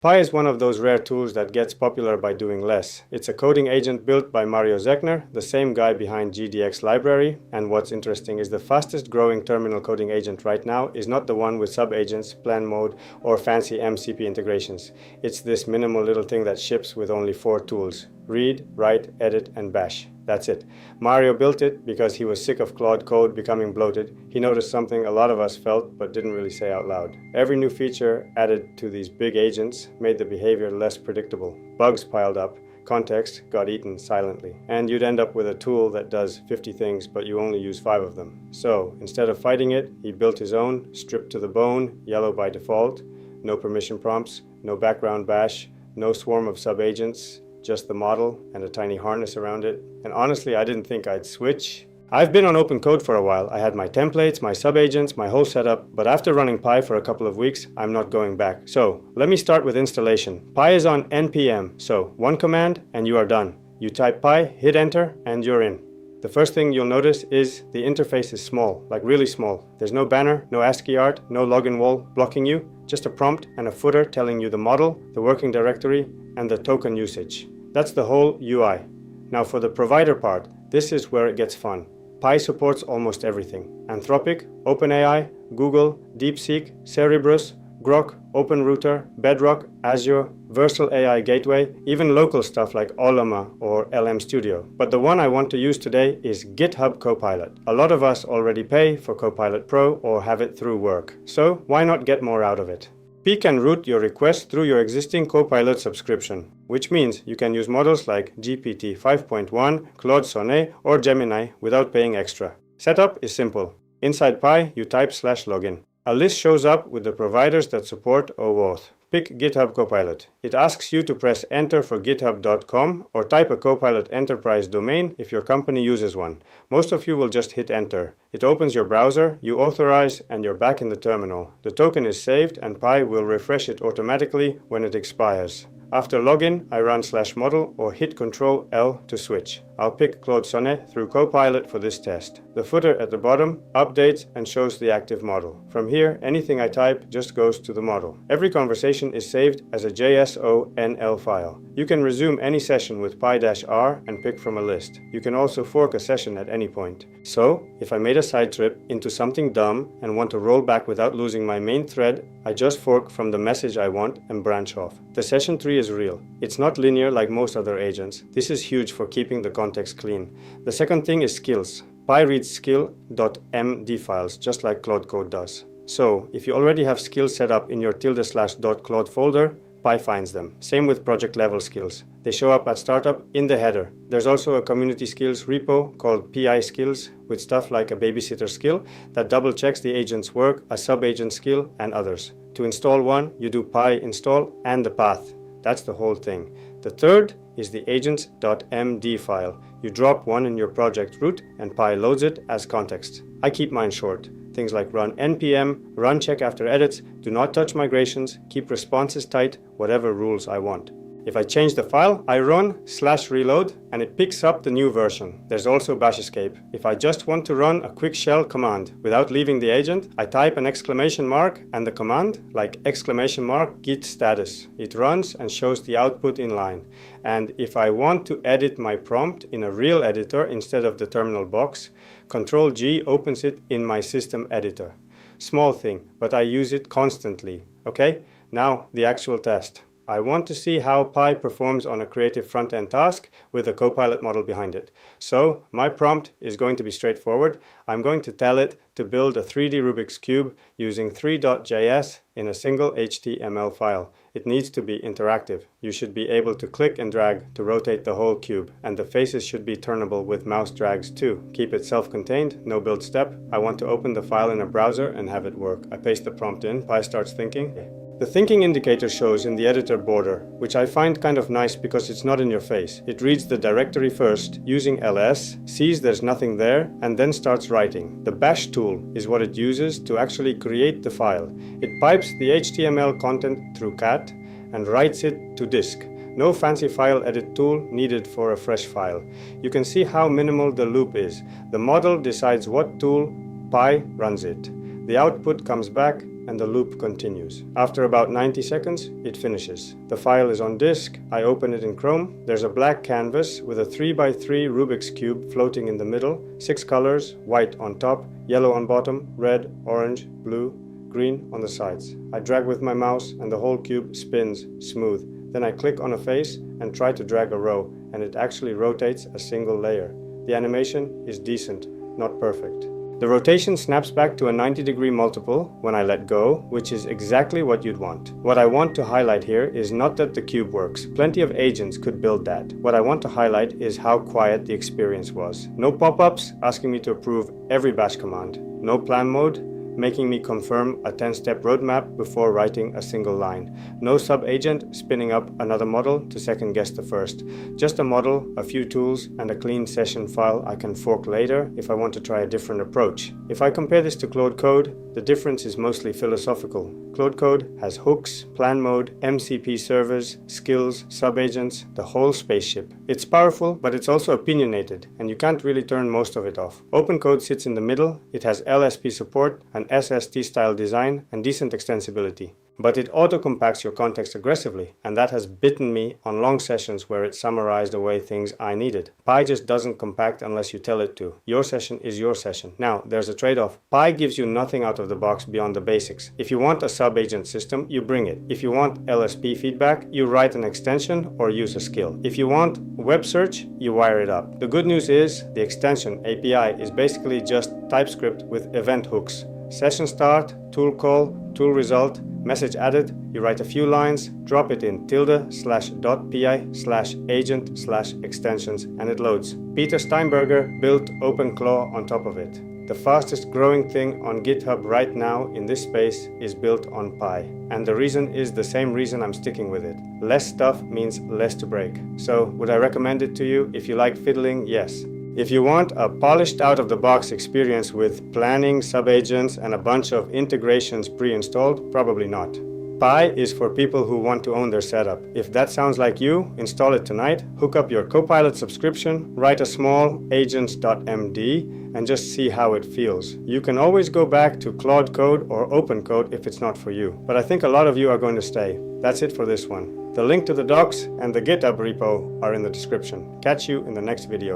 Pi is one of those rare tools that gets popular by doing less. It's a coding agent built by Mario Zechner, the same guy behind GDX library, and what's interesting is the fastest growing terminal coding agent right now is not the one with sub-agents, plan mode, or fancy MCP integrations. It's this minimal little thing that ships with only 4 tools: read, write, edit, and bash. That's it. Mario built it because he was sick of Claude Code becoming bloated. He noticed something a lot of us felt but didn't really say out loud. Every new feature added to these big agents made the behavior less predictable. Bugs piled up, context got eaten silently, and you'd end up with a tool that does 50 things but you only use 5 of them. So instead of fighting it, he built his own, stripped to the bone, yellow by default, no permission prompts, no background bash, no swarm of sub-agents, just the model and a tiny harness around it. And honestly, I didn't think I'd switch. I've been on OpenCode for a while. I had my templates, my sub-agents, my whole setup, but after running Pi for a couple of weeks, I'm not going back. So let me start with installation. Pi is on npm, so one command and you are done. You type Pi, hit enter, and you're in. The first thing you'll notice is the interface is small, like really small. There's no banner, no ASCII art, no login wall blocking you, just a prompt and a footer telling you the model, the working directory, and the token usage. That's the whole UI. Now for the provider part, this is where it gets fun. Pi supports almost everything. Anthropic, OpenAI, Google, DeepSeek, Cerebrus, Grok, OpenRouter, Bedrock, Azure, Versal AI Gateway, even local stuff like Ollama or LM Studio. But the one I want to use today is GitHub Copilot. A lot of us already pay for Copilot Pro or have it through work. So why not get more out of it? Pi can route your request through your existing Copilot subscription, which means you can use models like GPT 5.1, Claude Sonnet, or Gemini without paying extra. Setup is simple. Inside Pi, you type /login. A list shows up with the providers that support OAuth. Pick GitHub Copilot. It asks you to press enter for github.com or type a Copilot Enterprise domain if your company uses one. Most of you will just hit enter. It opens your browser, you authorize, and you're back in the terminal. The token is saved and Pi will refresh it automatically when it expires. After login, I run /model or hit Ctrl L to switch. I'll pick Claude Sonnet through Copilot for this test. The footer at the bottom updates and shows the active model. From here, anything I type just goes to the model. Every conversation is saved as a JSONL file. You can resume any session with Pi-R and pick from a list. You can also fork a session at any point. So, if I made a side trip into something dumb and want to roll back without losing my main thread, I just fork from the message I want and branch off. The session tree is real. It's not linear like most other agents. This is huge for keeping the context clean. The second thing is skills. Pi reads skill.md files just like Claude Code does. So, if you already have skills set up in your ~.claude folder, Pi finds them. Same with project level skills. They show up at startup in the header. There's also a community skills repo called PI skills with stuff like a babysitter skill that double checks the agent's work, a sub-agent skill, and others. To install one, you do Pi install and the path. That's the whole thing. The third is the agents.md file. You drop one in your project root and Pi loads it as context. I keep mine short. Things like run npm, run check after edits, do not touch migrations, keep responses tight, whatever rules I want. If I change the file, I run /reload and it picks up the new version. There's also bash escape. If I just want to run a quick shell command without leaving the agent, I type an exclamation mark and the command, like !git status. It runs and shows the output in line. And if I want to edit my prompt in a real editor instead of the terminal box, Ctrl G opens it in my system editor. Small thing, but I use it constantly. Okay, now the actual test. I want to see how Pi performs on a creative front-end task with a Copilot model behind it. So my prompt is going to be straightforward. I'm going to tell it to build a 3D Rubik's Cube using 3.js in a single HTML file. It needs to be interactive. You should be able to click and drag to rotate the whole cube, and the faces should be turnable with mouse drags too. Keep it self-contained, no build step. I want to open the file in a browser and have it work. I paste the prompt in, Pi starts thinking. The thinking indicator shows in the editor border, which I find kind of nice because it's not in your face. It reads the directory first, using ls, sees there's nothing there, and then starts writing. The bash tool is what it uses to actually create the file. It pipes the HTML content through cat and writes it to disk. No fancy file edit tool needed for a fresh file. You can see how minimal the loop is. The model decides what tool, Pi runs it. The output comes back and the loop continues. After about 90 seconds, it finishes. The file is on disk. I open it in Chrome. There's a black canvas with a 3x3 Rubik's Cube floating in the middle, 6 colors, white on top, yellow on bottom, red, orange, blue, green on the sides. I drag with my mouse and the whole cube spins smooth. Then I click on a face and try to drag a row, and it actually rotates a single layer. The animation is decent, not perfect. The rotation snaps back to a 90-degree multiple when I let go, which is exactly what you'd want. What I want to highlight here is not that the cube works. Plenty of agents could build that. What I want to highlight is how quiet the experience was. No pop-ups asking me to approve every bash command. No plan mode making me confirm a 10-step roadmap before writing a single line. No sub-agent spinning up another model to second-guess the first. Just a model, a few tools, and a clean session file I can fork later if I want to try a different approach. If I compare this to Claude Code, the difference is mostly philosophical. Claude Code has hooks, plan mode, MCP servers, skills, sub-agents, the whole spaceship. It's powerful, but it's also opinionated, and you can't really turn most of it off. OpenCode sits in the middle. It has LSP support, an SST-style design, and decent extensibility. But it auto-compacts your context aggressively, and that has bitten me on long sessions where it summarized away things I needed. Pi just doesn't compact unless you tell it to. Your session is your session. Now, there's a trade-off. Pi gives you nothing out of the box beyond the basics. If you want a sub-agent system, you bring it. If you want LSP feedback, you write an extension or use a skill. If you want web search, you wire it up. The good news is the extension API is basically just TypeScript with event hooks. Session start, tool call, tool result, message added, you write a few lines, drop it in tilde/.py/agent/extensions, and it loads. Peter Steinberger built OpenClaw on top of it. The fastest growing thing on GitHub right now in this space is built on Pi. And the reason is the same reason I'm sticking with it. Less stuff means less to break. So would I recommend it to you? If you like fiddling, yes. If you want a polished out-of-the-box experience with planning, sub-agents, and a bunch of integrations pre-installed, probably not. Pi is for people who want to own their setup. If that sounds like you, install it tonight, hook up your Copilot subscription, write a small agents.md, and just see how it feels. You can always go back to Claude Code or OpenCode if it's not for you. But I think a lot of you are going to stay. That's it for this one. The link to the docs and the GitHub repo are in the description. Catch you in the next video.